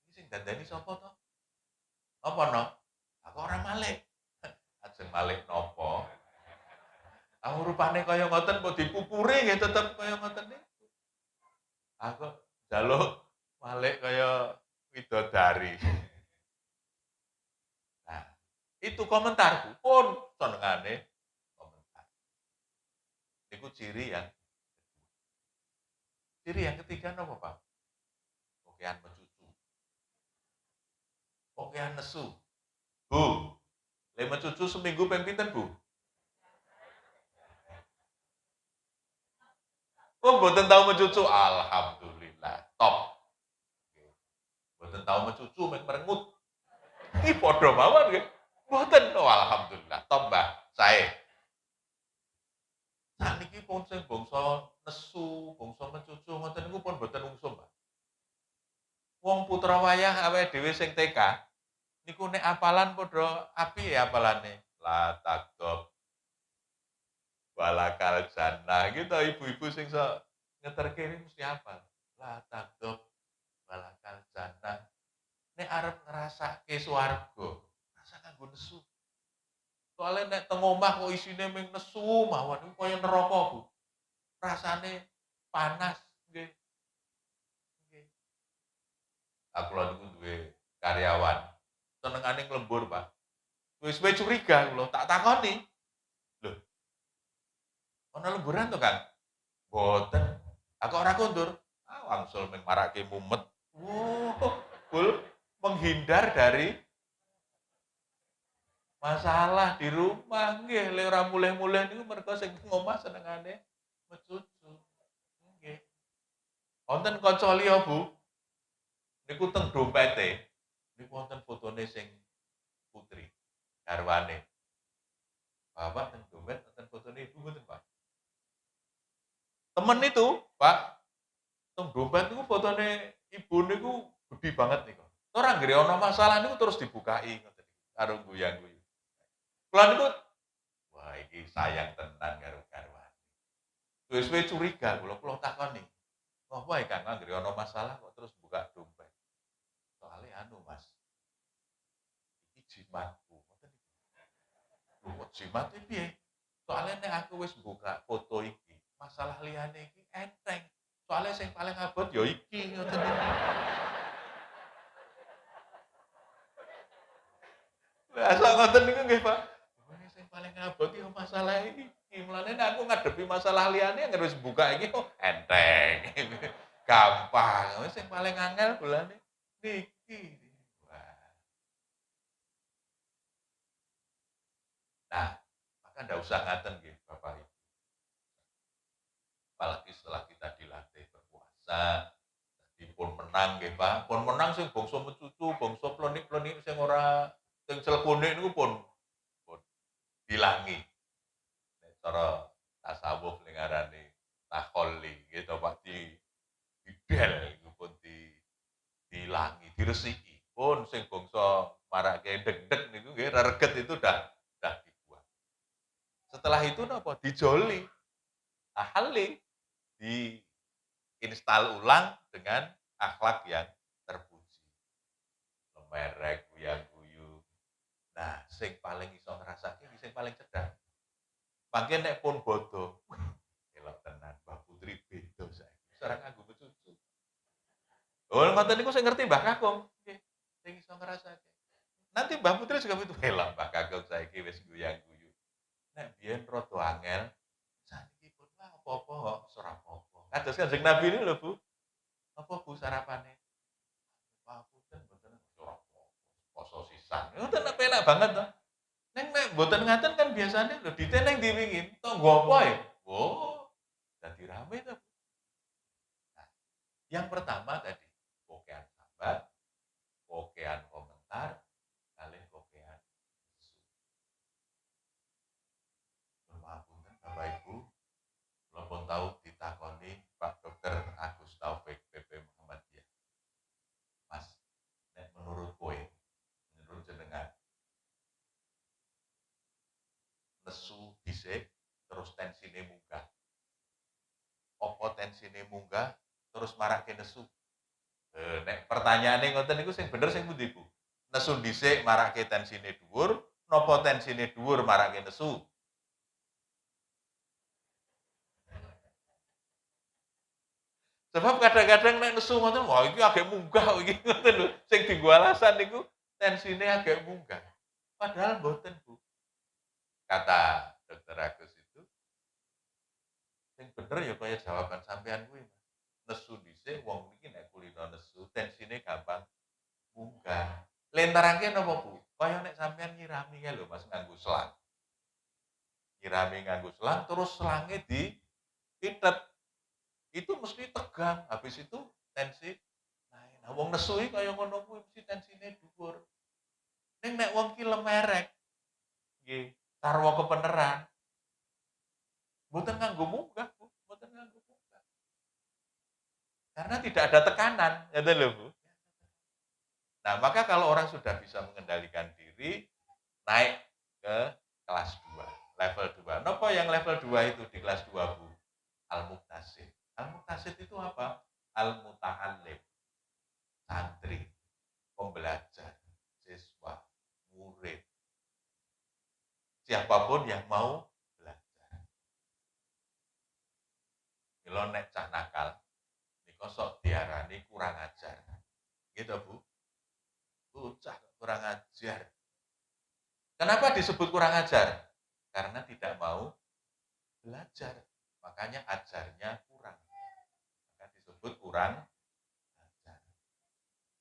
iki sing dandani sapa to? Apa no? Aku ora malih." Ajeng malih napa? Aku rupane kaya ngoten kok dipupuri nggih tetep kaya ngoten niku. Aku njaluk malih kaya widodari. Nah, itu komentar, Bu. Pun senengane komentar. Niku ciri yang ketiga napa, Pak? Kokean mecucu, kokean nesu. Bu, le mecucu seminggu ping pinten, Bu? Oh, mboten tau mecucu. Alhamdulillah, top. Mboten tau mecucu mung merengut. Iki padha mawon nggih. Mboten. Oh, alhamdulillah, top, Mbah. Sae. Sakniki pun sing bangsa nesu, bangsa mecucu ngoten niku pun mboten ungsum, Mbah. Wong putra wayah awake dhewe sing TK, niku nek apalan padha apike apalane. La takdob balakal jannah gitu ibu-ibu sing sok ngeterke mesti hafal. La takdob balakal jannah. Nek arep ngrasake swarga, rasa kanggo nesu. Soale nek teng omah kok isine mung nesu mawon iku kaya neraka, Bu. Rasane panas nggih. Nggih. Aku lho niku duwe karyawan, senengane nglembur, Pak. Wis-wis curiga kula, tak takoni, "Lho, ana lemburan to, Kang?" "Mboten." "Ah kok ora kondur?" "Ah wangsul mung marake mumet." Oh, Bul, menghindar dari masalah di rumah nggih, lek ora mulih-mulih niku mergo sing nang omah senengane mecucu. Nggih. Wonten kanca liya, Bu, niku teng dompete, niku wonten fotone sing putri, garwane. Bapak teng dompet wonten fotone ibu mboten, Pak? Temen itu, Pak, teng dompet niku fotone ibu niku gede banget niku. Ora anggere ana masalah niku terus dibukai ngoten niku, karo guyang-guyu. Kula niku, wah iki sayang tenan karo garwane. Suwe-suwe curiga kula takoni, "Apa ya Kang anggere ana masalah kok terus buka dompet?" Soale anu Mas, iki jimatku, ngoten niku. Lho kok jimat e piye? Soale nek aku wis buka foto iki, masalah liyane iki enteng. Soale sing paling abot ya iki, ngoten niku. Lah sak ngoten niku nggih, Pak. Ini sing paling abot ya masalah iki. Mulane nek aku ngadepi masalah liyane anggere wis buka iki kok enteng. Gampang. Wis sing paling angel bolane niki. Wah. Nah, maka ndak usah ngaten nggih, Bapak Ibu. Apalagi setelah kita dilatih berpuasa, dipun menang nggih, Pak. Pun menang sing bangsa mecucu, bangsa plenik-plenik sing ora sing celekunik niku pun dilangi. Nek cara tasawuf ning ngarani takholli gitu Pak didel iku pun dilangi, diresiki. Pun sing bangsa marake deg-deg niku nggih rereget itu dah dibuang. Setelah itu napa? Dijoli, ahli, diinstal ulang dengan akhlak yang terpuji. Lemerek, guyang-guyu. Nah, sing paling iso ngrasake sing paling cedhak. Mangke nek pun bodho, elok tenan, Mbah Putri beda saiki. Wis ora nganggo becucu. Oh, ngoten niku sing ngerti Mbah Kakung. Nggih, sing iso ngrasake. Nanti Mbah Putri juga begitu, "Elok Mbah Kakung saiki wis guyang-guyu. Nek biyen rada angel, saniki pun wah apa-apa kok, wis ora apa-apa." Kados Kanjeng Nabi niku lho, Bu. "Apa Bu sarapane?" "Papunten mboten ora apa-apa, poso sisan." Ngoten penak banget to. Nek mboten ngaten kan biasane lho diteneng ndi wingi, "Tanggo apa ya?" Oh, dadi rame to. Nah, yang pertama tadi, pokean sambat, pokean komentar, kalih pokean nesu. Nuwun pamunten Bapak Ibu, kula pun tau ditakoni Pak Dokter Agus Taufik PP Muhammadiyah. Mas, nek menurut kowe, menurut jenengan, nesu dhisik terus tensine munggah. Apa tensine munggah terus marake nesu? Nek pertanyaane ngoten niku sing bener sing pundi, Bu? Nesu dhisik marake tensine dhuwur, napa tensine dhuwur marake nesu? Sebab kadang-kadang nek nesu ngoten, wah iki agek munggah kok iki ngoten lho. Sing dienggo alasan niku tensine agek munggah. Padahal mboten, Bu. Kata Dokter Agus itu, sing bener ya kaya jawaban sampean kuwi, Mas. Nesu dhisik wong iki nek kulino nesu tensine gampang munggah. Lentarake napa, Bu? Kaya nek sampean nyirami kae lho, Mas, nganggo selang. Nyirami nganggo selang terus selange dipithet. Itu mesti tegang, habis itu tensi naik. Nah, wong nesu iki kaya ngono kuwi mesti tensine dhuwur. Ning nek wong ki lemerek, nggih, sarwa kepeneran, mboten nganggo munggah, Bu, mboten nganggo munggah. Karena tidak ada tekanan, ngoten lho, Bu. Nah, maka kalau orang sudah bisa mengendalikan diri, naik ke kelas 2, level 2. Napa yang level 2 itu di kelas 2, Bu? Al-Muktasid. Al-Muktasid itu apa? Al-Muta'allim, santri, pembelajar, siswa, murid, siapapun yang mau belajar. Mila nek cah nakal, nika sok diarani kurang ajar. Gitu, Bu. Bocah kurang ajar. Kenapa disebut kurang ajar? Karena tidak mau belajar. Makanya ajarnya kurang. Maka disebut kurang ajar.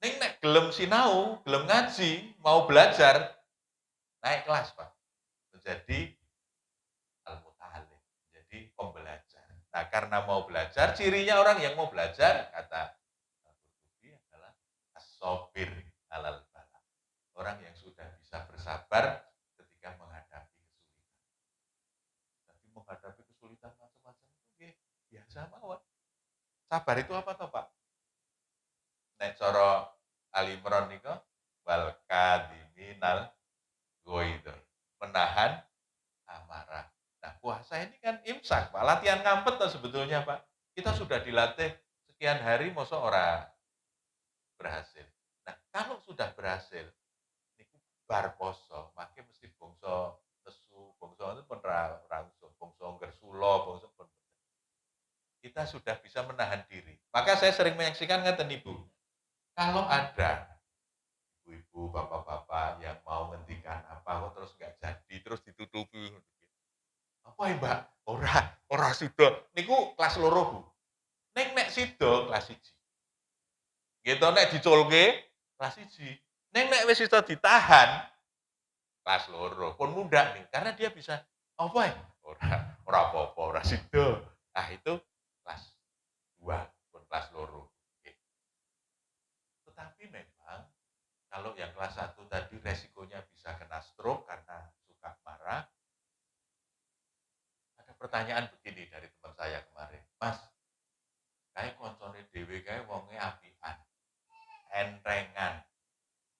Ning nek gelem sinau, gelem ngaji, mau belajar, naik kelas, Pak. Menjadi al-muta'allim, menjadi pembelajar. Nah, karena mau belajar, cirinya orang yang mau belajar, kata Al-Qurtubi adalah as-sabir alal bala. Orang yang sudah bisa bersabar ketika menghadapi kesulitan. Jadi menghadapi kesulitan macam-macam itu biasa mawon. Sabar itu apa toh, Pak? Nek cara Ali Imran niku wal kadhiminal ghaidh. Menahan amarah. Nah, puasa ini kan imsak, Pak. Latihan ngampet toh sebetulnya, Pak. Kita sudah dilatih sekian hari mosok ora berhasil. Nah, kalau sudah berhasil, niku bar poso, maka mesti bangsa nesu, bangsa itu pun ra usah, bangsa ngersula, bangsa pun kita sudah bisa menahan diri. Maka saya sering menyaksikan ngeten Ibu, kalau ada ibu-ibu, bapak-bapak yang mau ngendikan apa kok terus nggak jadi, terus ditutupi. Apa ya Mbak? Ora sida. Niku kelas loro Bu. Nek sida kelas 1. Gitu nek diculke kelas 1. Nek wis iso ditahan kelas loro. Pun mudah nih, karena dia bisa apa ya? Ora apa-apa, ora sida. Nah itu kelas 2, pun kelas loro. Tetapi memang kalau yang kelas 1 tadi resikonya bisa kena stroke karena suka marah. Ada pertanyaan begini dari teman saya kemarin, Mas, kae koncone dhewe kae wonge apian, entengan,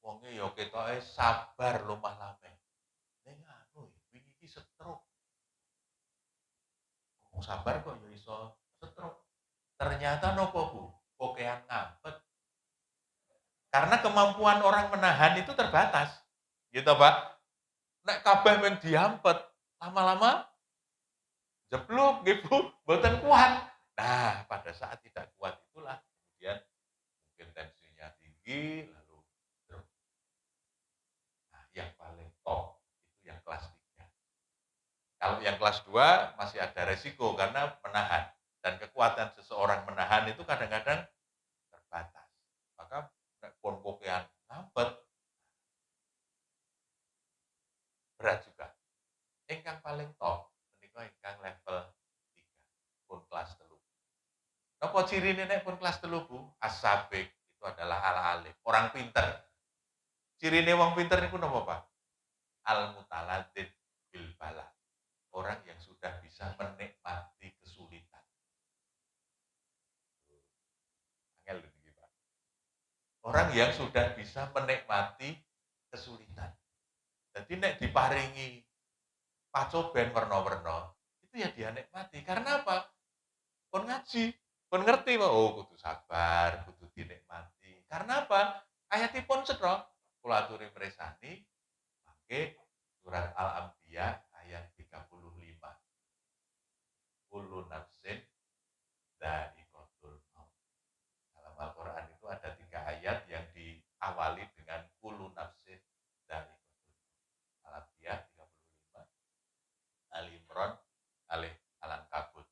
wonge ya ketoke sabar lumah lameh. Ning anu wingi iki stroke. Wong sabar kok ya iso stroke. Ternyata nopo Bu? Pokean ngampet. Karena kemampuan orang menahan itu terbatas. Gitu, Pak. Nek kabeh men diampet, lama-lama jeblok nggih Bu, mboten kuat. Nah, pada saat tidak kuat itulah kemudian mungkin tensinya tinggi lalu drop. Nah, yang paling top itu yang kelas 3. Kalau yang kelas 2 masih ada resiko karena menahan dan kekuatan seseorang menahan itu kadang-kadang terbatas. Maka nek pun pokean ngampet berat juga. Ingkang paling top menika ingkang level 3 pun kelas 3. Napa cirine nek pun kelas 3 Bu? As-sabiq itu adalah al-alim, orang pinter. Cirine wong pinter niku napa Pak? Al-mutaladzid bil bala. Orang yang sudah bisa menikmati kesulitan. Angel niki Pak. Orang yang sudah bisa menikmati kesulitan. Jadi nek diparingi pacoben werna-werna, itu ya dia nikmati. Karena apa? Kon ngaji, kon ngerti Pak, oh kudu sabar, kudu dinikmati. Karena apa? Ayatipun cetha, kula aturi mirsani, mangke surat Al-Anbiya ayat 35. Kullu nafsin dha'iqatul maut. Dalam Al-Qur'an itu ada 3 ayat yang diawali dengan kullu nafsin dha'iqatul maut. Al-Anbiya 35, Ali Imran, Al-Ankabut.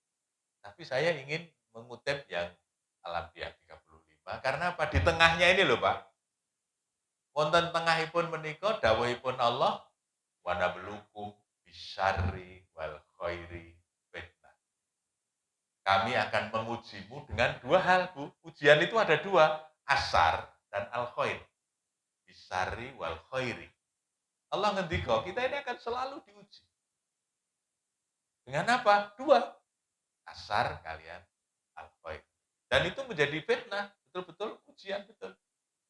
Tapi saya ingin mengutip yang Al-Anbiya 35 karena apa? Di tengahnya ini loh Pak. Wonten tengahipun menika dawuhipun Allah wa nabluukum bisyarri wal khairi fitnah. Kami akan mengujimu dengan 2 hal, Bu. Ujian itu ada 2, asar dan al-khair. Bisyarri wal khairi. Allah ngendika, kita ini akan selalu diuji. Dengan apa? 2, asar kalian al-khair. Dan itu menjadi fitnah, betul-betul ujian betul.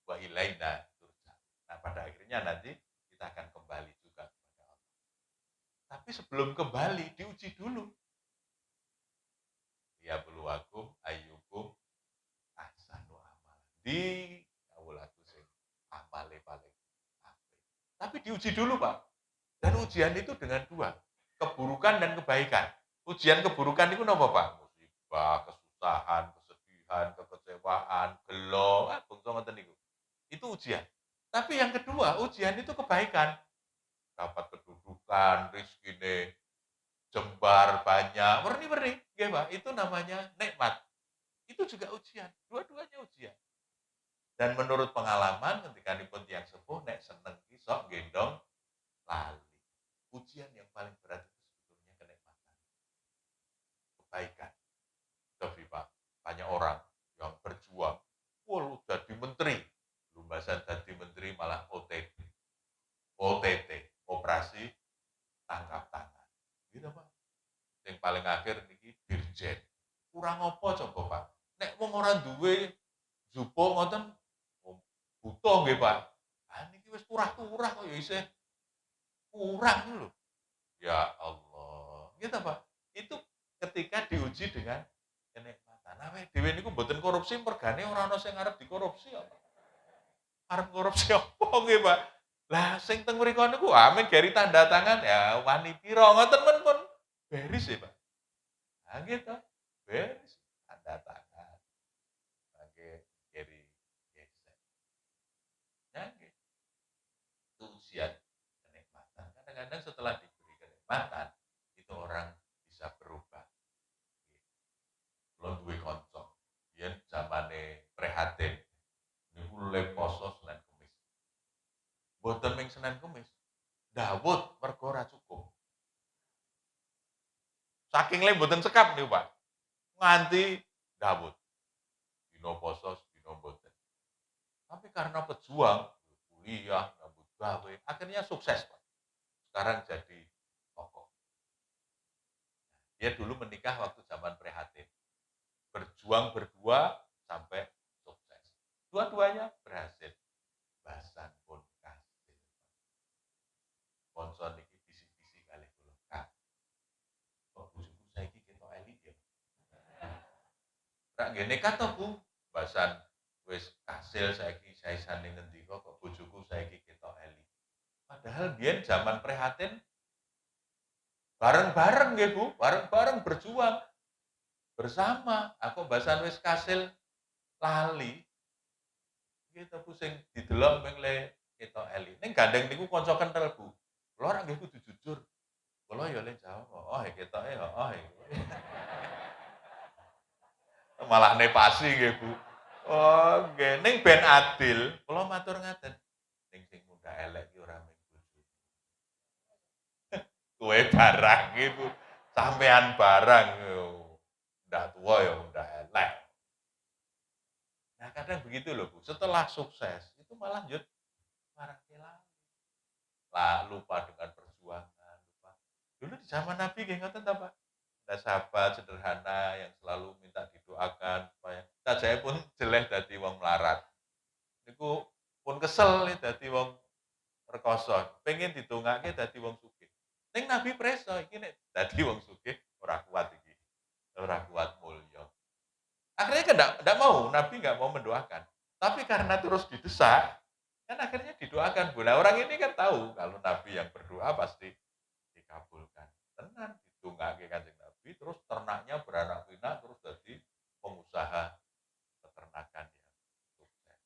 Wa ilaina turja. Nah, pada akhirnya nanti kita akan kembali juga kepada Allah. Tapi sebelum kembali, diuji dulu. Ya buluwakum ayyukum ahsanu amal. Di kawulaku sing amale paling apik. Tapi diuji dulu, Pak. Dan ujian itu dengan 2, keburukan dan kebaikan. Ujian keburukan itu napa, Pak? Musibah, kesusahan, kesedihan, kekecewaan, gelo, bangsa ngoten niku. Itu ujian. Tapi yang kedua, ujian itu kebaikan. Dapat kedudukan, rezekine jembar banyak, werni-werni, nggih Pak, itu namanya nikmat. Itu juga ujian, dua-duanya ujian. Dan menurut pengalaman ketika dipun tiyang sepuh nek seneng ki sok gendong lali. Ujian yang paling berat itu sebetulnya kenikmatan. Kebaikan. Tapi Pak, banyak orang yang berjuang, wah jadi menteri, lumbasan jadi menteri malah OTT. OTT, operasi tangkap tangan. Gitu Pak. Yang paling akhir niki dirjen. Kurang apa coba Pak? Nek wong ora duwe jupo ngoten butuh nggih, Pak. Ah niki wis turah-turah kok ya isih kurang lho. Ya Allah, gitu Pak. Itu ketika diuji dengan kenikmatan. Awake dhewe niku mboten korupsi, mergane ora ana sing arep dikorupsi kok. Arep korupsi apa nggih, Pak? Lah sing teng mriko niku amin geri tanda tangan ya wani pira ngoten men pun beris ya, Pak. Nah gitu, beris tanda tangan. Nggih, geri gesek. Ya nggih, itu ujian kenikmatan. Kadang-kadang setelah diberi kenikmatan, itu orang bisa berubah. Kulo duwe kanca, biyen zamane prihatin, niku le poso Senin Kamis. Mboten ming Senin Kamis, ndawut mergo ora cukup. Saking le mboten sekap niku, Pak. Nganti ndawut. Dina poso, dina mboten. Tapi karena pejuang, kuliah, nyambut gawe, akhirnya sukses, Pak. Sekarang jadi tokoh. Dia dulu menikah waktu zaman prihatin. Berjuang berdua sampai sukses. Dua-duanya berhasil. Bahasan pun kasil. Konson iki bisi-bisi kalih kula. Kak, kok bojoku saiki ketok elit ya? Rak nggih nekat to, Bu. Bahasan wis kasil saiki saisane ngendika kok bojoku saiki ketok elit. Padahal biyen zaman prihatin bareng-bareng nggih, Bu, bareng-bareng berjuang bersama. Aku bahasan wis kasil lali. Gitu pusing didelok ping le ketok elit. Ning gandeng niku kanca kenthel, Bu. Kula rak nggih kudu jujur. Kula ya le jawab, "Oh, ketoke heeh." Malah nepasi nggih, Bu. Oh, nggih. Ning ben adil, kula matur ngaten, "Ning sing muda elek ki ora mung bojo. Kowe barang ki, Bu. Sampean barang yo. Ndak tua ya udah elek." Nah, kadang begitu loh, Bu. Setelah sukses, itu malah lanjut marah lagi. Lah, lupa dengan perjuangan, lupa. Dulu di zaman Nabi nggih ngoten ta, Pak? Ada sahabat sederhana yang selalu minta didoakan supaya sajake pun jeleh dadi wong melarat. Niku pun kesel dadi wong rekoso, pengen didongake dadi wong sugih. Ning Nabi preso iki nek dadi wong sugih ora kuat iki, ora kuat mulya. Akhirnya kan ndak mau, Nabi nggak mau mendoakan. Tapi karena terus didesak, kan akhirnya didoakan. Nah, orang ini kan tahu kalau Nabi yang berdoa pasti dikabulkan. Tenan ditungake Kanjeng Nabi, terus ternaknya beranak pinak, terus jadi pengusaha peternakan yang sukses.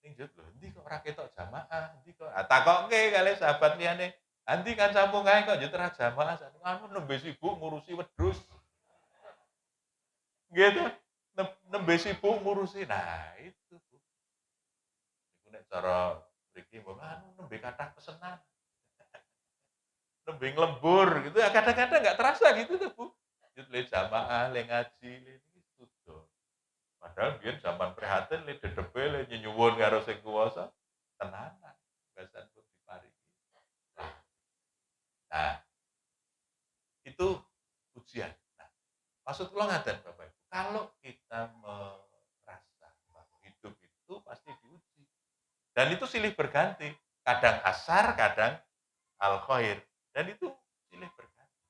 Ning jet lho, endi kok ora ketok jamaah, endi kok takokke kali sahabat liyane, "Endi kan sampung kae kok jet ora jamaah, anu nembe sibuk ngurusi wedhus." Gitu. Nembe sibuk ngurusi. Nah, itu, Bu. Iku nek cara mriki mbok anu nembe kathah pesenan. Nembe nglembur gitu ya kadang-kadang nggak terasa gitu tuh, Bu. Lanjut le jamaah, le ngaji, le itu tuh. Padahal biyen zaman prihatin le dedepe le nyuwun karo sing kuwasa tenanan. Bebasan pun diparingi. Nah, itu ujian. Nah, maksud kula ngaten Bapak Ibu, kalau kita merasa bahwa hidup itu pasti diuji. Dan itu silih berganti. Kadang asar, kadang al khair. Dan itu silih berganti.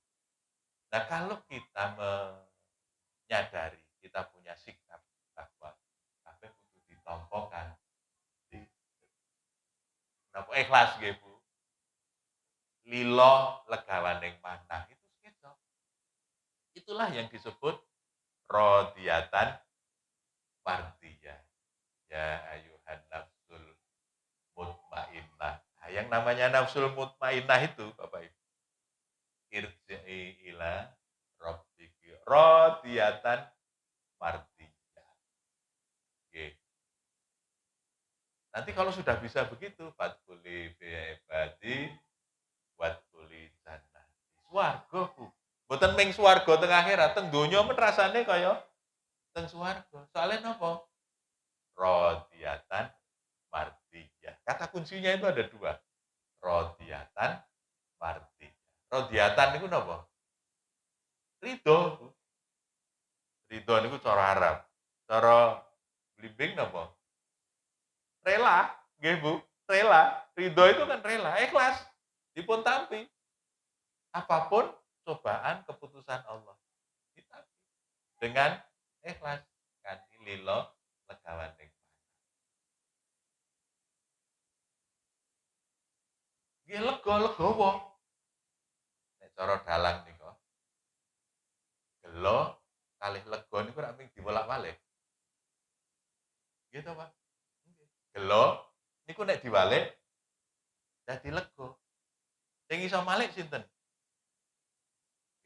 Nah, kalau kita menyadari, kita punya sikap bahwa kabeh kudu ditompokan di napa ikhlas nggih Bu. Lilo legawaning manah itu sekeca. Itulah yang disebut rodiyatan mardiyah. Ya ayuhan nafsul mutmainnah. Nah, yang namanya nafsul mutmainnah itu Bapak Ibu, irji'i ila rabbiki radiyatan mardiyah. Oke. Nanti kalau sudah bisa begitu, fadkhuli fi ibadi wadkhuli jannati. Swarga, Bu. Mboten ming swarga teng akhirat, teng donya men rasane kaya teng swarga. Soalnya napa? Radiyatan mardiyah. Kata kuncinya itu ada dua. Radiyatan mardiyah. Radiyatan itu napa? Ridho. Ridho niku cara Arab. Cara blimbing napa? Rela. Nggih, Bu. Rela. Ridho itu kan rela, ikhlas. Dipun tampi. Apapun cobaan keputusan Allah. Ditampi. Dengan ikhlas. Kanthi lilo legawaning. Nggih lega legawa. Nek cara dalang nika, gelo kalih lega niku rak mung diwolak-walik. Nggih to, Pak? Nggih. Gelo niku nek diwalik dadi lega. Sing iso malik sinten?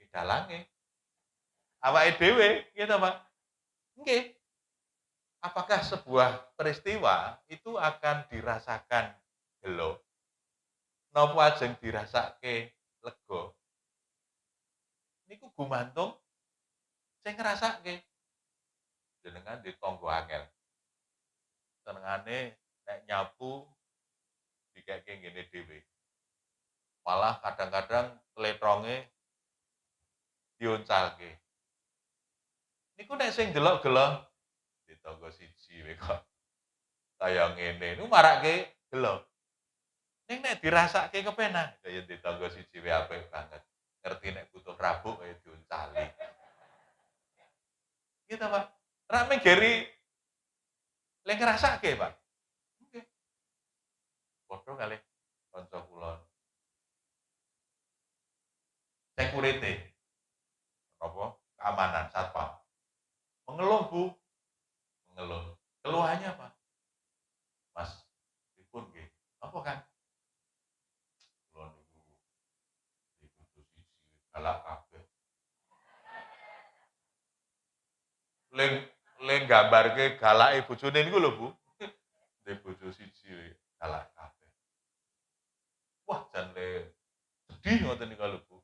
Dalange. Awake dhewe, nggih to, Pak? Nggih. Apakah sebuah peristiwa itu akan dirasakan gelo, napa ajeng dirasake lega? Niku gumantung sing ngrasake. Jenengan di tangga angel. Senengane nek nyapu dikeke ngene dhewe. Malah kadang-kadang tletronge dioncalke. Niku nek sing delok gelo di tangga siji wae kok kaya ngene, niku marake gelo. Ning nek dirasake kepenak, kaya di tangga siji wae apik banget. Ngerti nek butuh rabuk kaya dioncali. Gitu, Pak. Rame geri le ngrasake, Pak. Nggih. Padha kalih kanca kula. Security, apa, keamanan, satpam. Mengeluh, Bu, mengeluh. Keluhannya apa? Mas, pripun nggih? Apa, Kang? Kula niku dibutuh siji galak kabeh. Ling ling nggambarke galake bojone niku lho, Bu. Duwe bojo siji galak kabeh. Wah, jan le sedih ngoten niku lho, Bu.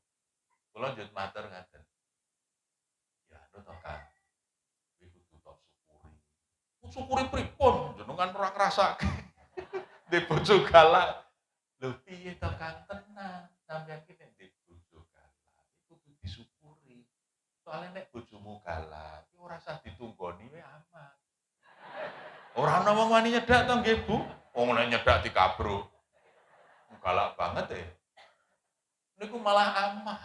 Kula njut matur ngaten. Ya anu to, Kang, kuwi kudu tok syukuri. Syukuri pripun? Jenengan ora ngrasake. Duwe bojo galak. Lho piye to, Kang? Tenang, sampeyan ki nek duwe bojo galak iku kudu disyukuri. Soale nek bojomu galak, ki ora usah ditunggoni wae aman. Ora ana wong wani nyedak to nggih, Bu? Wong nek nyedak dikabruk. Galak banget niku malah aman.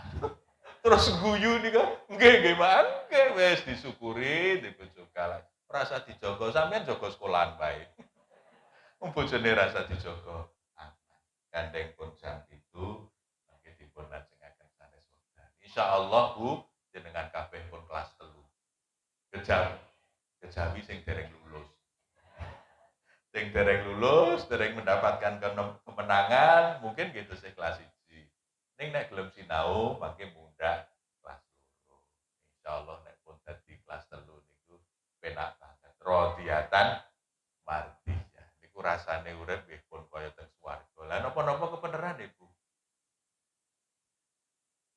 Terus guyu nika, nggih nggih, Pak. Nggih wis disyukuri duwe bojo galak. Ora usah dijaga, sampeyan jaga sekolahan bae. Wong bojone ora usah dijaga. Aman. Gandeng pun jam itu mangke dipun lajengaken sanes wekdal. Insyaallah, Bu, jenengan kabeh pun kelas 3. Kejawi kejawi sing dereng lulus. Sing dereng lulus, dereng mendapatkan kemenangan, mungkin gitu sih kelas 1. Ning nek gelem sinau, mangke mundhak kelas 2. Insyaallah nek pun dadi kelas 3 niku penak banget. Rodiatan mardiyah. Niku rasane urip nggih pun kaya teng swarga. Lah napa-napa kebeneran, Ibu.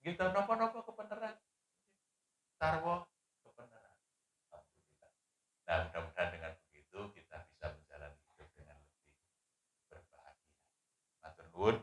Gitu napa-napa kebeneran. Sarwa kebeneran. Alhamdulillah. Nah, mudah-mudahan dengan begitu kita bisa menjalani hidup dengan lebih berbahagia. Matur nuwun.